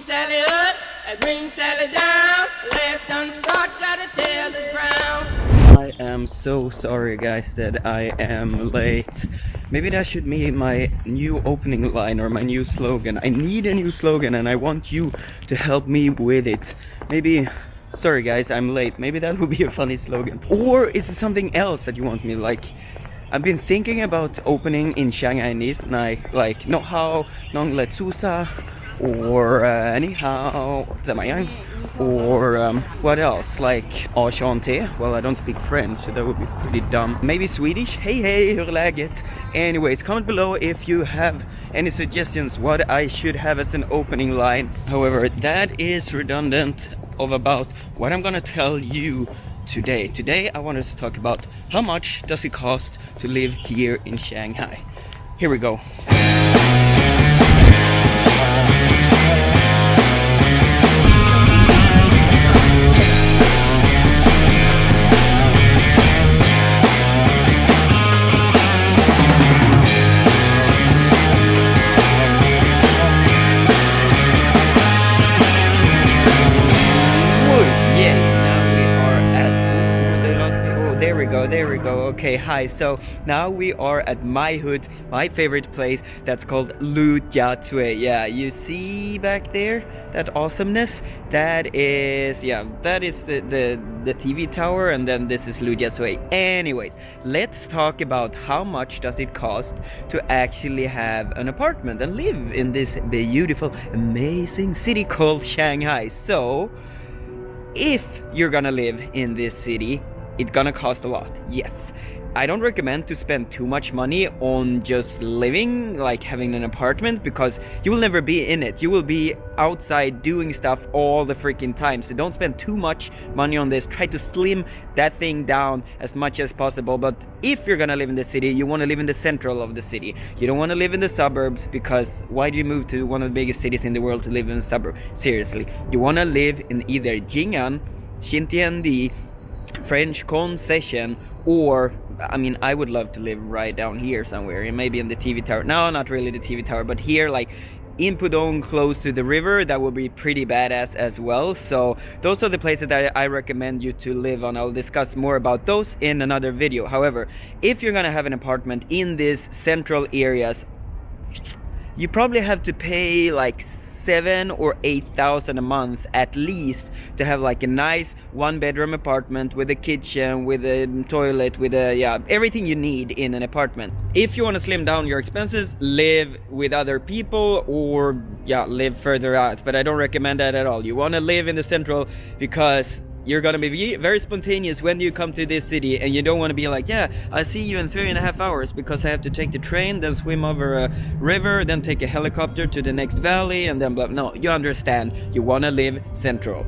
Sally up, I bring Sally down. Last done start, gotta tell the ground. I am so sorry guys that I am late. Maybe that should be my new opening line or my new slogan. I need a new slogan and I want you to help me with it. Maybe, sorry guys, I'm late. Maybe that would be a funny slogan. Or is it something else that you want me like? I've been thinking about opening in Shanghai like 你好, 能来出发, or 你好, 怎么样? Or what else? Like enchanté? Well, I don't speak French, so that would be pretty dumb. Maybe Swedish? Hey, hur är läget? Anyways, comment below if you have any suggestions what I should have as an opening line. However, that is redundant of about what I'm gonna tell you today. Today I wanted to talk about how much does it cost to live here in Shanghai. Here we go. There we go. Okay, hi. So now we are at my hood, my favorite place that's called Lujiazui. Yeah, you see back there that awesomeness? That is the TV tower, and then this is Lujiazui. Anyways, let's talk about how much does it cost to actually have an apartment and live in this beautiful, amazing city called Shanghai. So, if you're gonna live in this city, it's gonna cost a lot, yes. I don't recommend to spend too much money on just living, like having an apartment, because you will never be in it. You will be outside doing stuff all the freaking time. So don't spend too much money on this. Try to slim that thing down as much as possible. But if you're gonna live in the city, you wanna live in the central of the city. You don't wanna live in the suburbs, because why do you move to one of the biggest cities in the world to live in a suburb? Seriously. You wanna live in either Jing'an, Xintiandi, French Concession, or I mean, I would love to live right down here somewhere, maybe in the TV tower. No, not really the TV tower, but here, like in Pudong, close to the river. That would be pretty badass as well. So those are the places that I recommend you to live on. I'll discuss more about those in another video. However, if you're gonna have an apartment in these central areas, you probably have to pay like 7,000 or 8,000 a month at least to have like a nice one-bedroom apartment with a kitchen, with a toilet, with everything you need in an apartment. If you want to slim down your expenses, live with other people, or live further out. But I don't recommend that at all. You want to live in the central because you're gonna be very spontaneous when you come to this city, and you don't want to be like, I see you in 3.5 hours because I have to take the train, then swim over a river, then take a helicopter to the next valley, and then blah. No, you understand. You want to live central.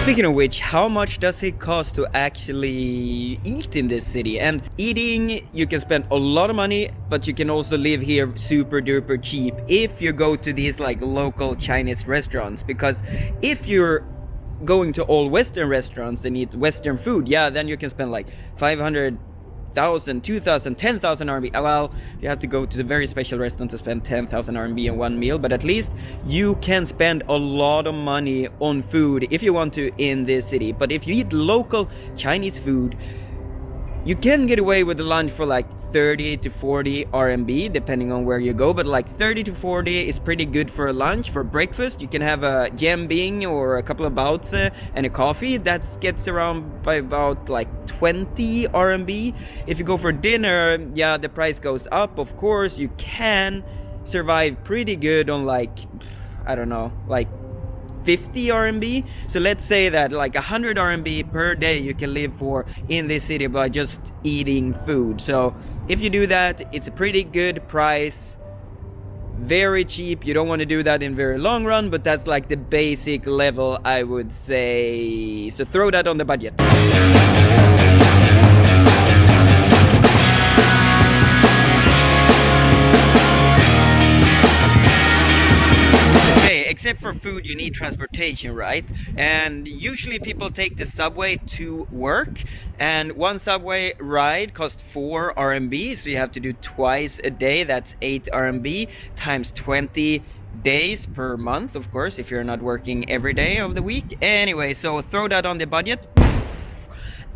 Speaking of which, how much does it cost to actually eat in this city? And eating, you can spend a lot of money, but you can also live here super duper cheap if you go to these like local Chinese restaurants. Because if you're going to all Western restaurants and eat Western food, then you can spend like 500,000, 2,000, 10,000 RMB. Well, you have to go to the very special restaurant to spend 10,000 RMB in one meal, but at least you can spend a lot of money on food if you want to in this city. But if you eat local Chinese food, you can get away with the lunch for like 30 to 40 RMB depending on where you go, but like 30 to 40 is pretty good for a lunch. For breakfast, you can have a jambing or a couple of baozi and a coffee. That gets around by about like 20 RMB. If you go for dinner, the price goes up. Of course, you can survive pretty good on like, I don't know, like 50 RMB. So let's say that like 100 RMB per day you can live for in this city by just eating food. So if you do that, it's a pretty good price, very cheap. You don't want to do that in very long run, but that's like the basic level, I would say. So throw that on the budget. except for food, you need transportation, right? And usually people take the subway to work, and one subway ride costs 4 RMB, so you have to do twice a day. That's 8 RMB times 20 days per month, of course, if you're not working every day of the week. Anyway, so throw that on the budget.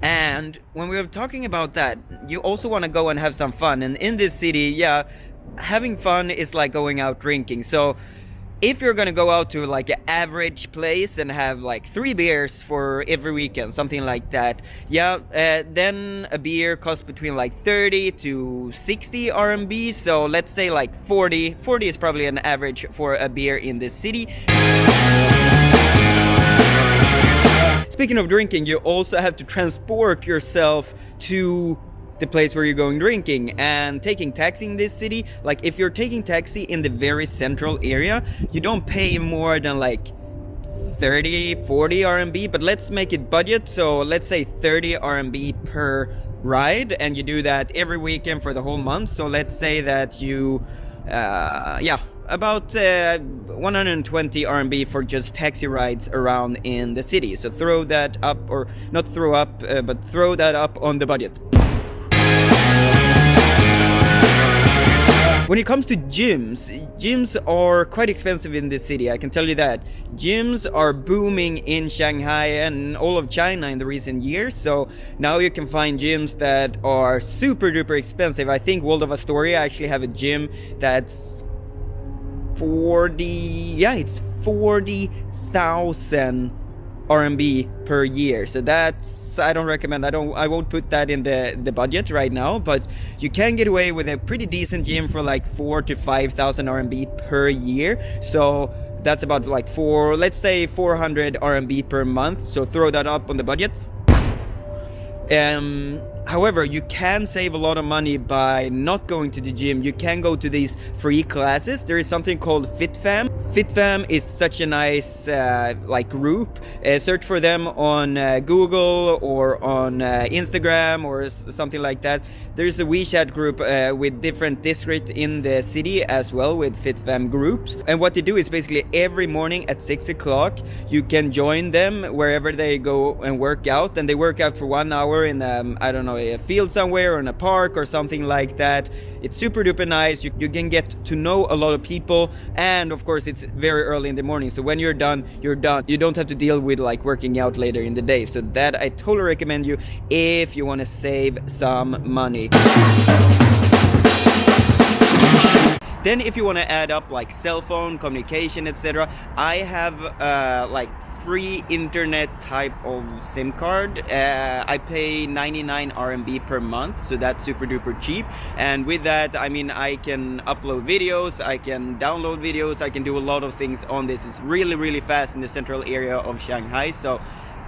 And when we were talking about that, you also want to go and have some fun. And in this city, yeah, having fun is like going out drinking. So if you're gonna go out to like an average place and have like 3 beers for every weekend, something like that, yeah, then a beer costs between like 30 to 60 RMB. So let's say like 40 is probably an average for a beer in this city. Speaking of drinking, you also have to transport yourself to the place where you're going drinking, and taking taxi in this city, like if you're taking taxi in the very central area, you don't pay more than like 30-40 RMB, but let's make it budget, so let's say 30 RMB per ride, and you do that every weekend for the whole month. So let's say that you about 120 RMB for just taxi rides around in the city. So throw that up, or not throw up, but throw that up on the budget. When it comes to gyms are quite expensive in this city, I can tell you that. Gyms are booming in Shanghai and all of China in the recent years, so now you can find gyms that are super duper expensive. I think World of Astoria actually have a gym that's 40,000 RMB per year. So that's, I don't recommend, I won't put that in the budget right now, but you can get away with a pretty decent gym for like 4,000 to 5,000 RMB per year. So that's about like let's say 400 RMB per month. So throw that up on the budget. However, you can save a lot of money by not going to the gym. You can go to these free classes. There is something called FitFam. FitFam is such a nice like group. Search for them on Google or on Instagram or something like that. There is a WeChat group with different districts in the city as well, with FitFam groups. And what they do is basically every morning at 6 o'clock, you can join them wherever they go and work out. And they work out for 1 hour in, I don't know, a field somewhere or in a park or something like that. It's super duper nice. You can get to know a lot of people, and of course it's very early in the morning, so when you're done, you're done. You don't have to deal with like working out later in the day. So that I totally recommend you if you want to save some money. Then if you want to add up like cell phone, communication, etc., I have like free internet type of SIM card. I pay 99 RMB per month, so that's super duper cheap. And with that, I mean, I can upload videos, I can download videos, I can do a lot of things on this. It's really, really fast in the central area of Shanghai. So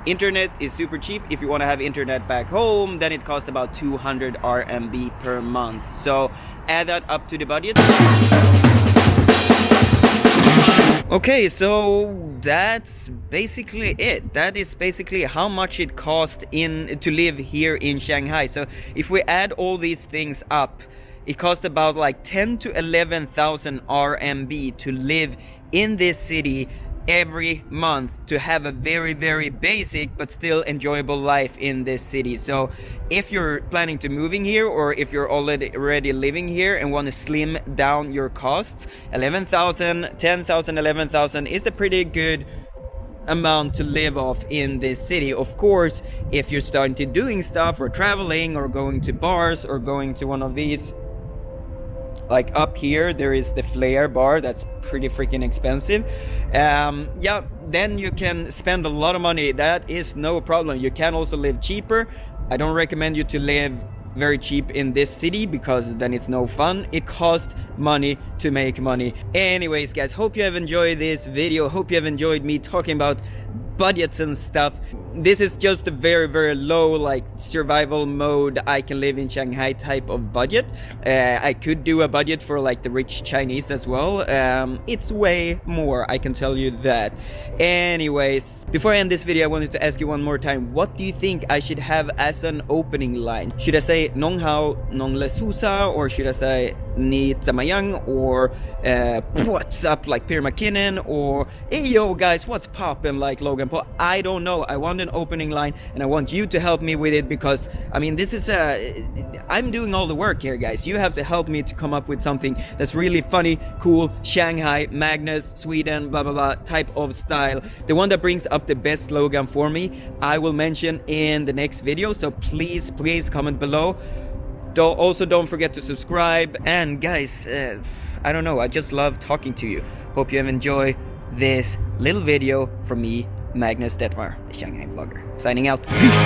internet is super cheap. If you want to have internet back home, then it costs about 200 RMB per month. So add that up to the budget. Okay, so that's basically it. That is basically how much it costs to live here in Shanghai. So if we add all these things up, it costs about like 10 to 11,000 RMB to live in this city every month, to have a very, very basic but still enjoyable life in this city. So if you're planning to moving here, or if you're already living here and want to slim down your costs, 11,000, 10,000, 11,000 is a pretty good amount to live off in this city. Of course, if you're starting to doing stuff or traveling or going to bars or going to one of these, like up here there is the Flair bar, that's pretty freaking expensive. Yeah, then you can spend a lot of money. That is no problem. You can also live cheaper. I don't recommend you to live very cheap in this city, because then it's no fun. It costs money to make money. Anyways guys, hope you have enjoyed this video. Hope you have enjoyed me talking about budgets and stuff. this is just a very, very low, like, survival mode, I can live in Shanghai type of budget. I could do a budget for, like, the rich Chinese as well. It's way more, I can tell you that. Anyways, before I end this video, I wanted to ask you one more time, what do you think I should have as an opening line? Should I say Nong Hao, Nong Le Susa, or should I say Ni Tsamayang, or what's up, like Peter McKinnon, or hey yo guys, what's poppin', like Logan Paul? I don't know. I want an opening line, and I want you to help me with it, because I mean, this is I'm doing all the work here, guys. You have to help me to come up with something that's really funny, cool, Shanghai, Magnus, Sweden, blah blah blah type of style. The one that brings up the best slogan for me, I will mention in the next video, so please comment below. Also don't forget to subscribe, and guys, I don't know, I just love talking to you. Hope you have enjoyed this little video from me, Magnus Detmar, the Shanghai vlogger. Signing out. Peace.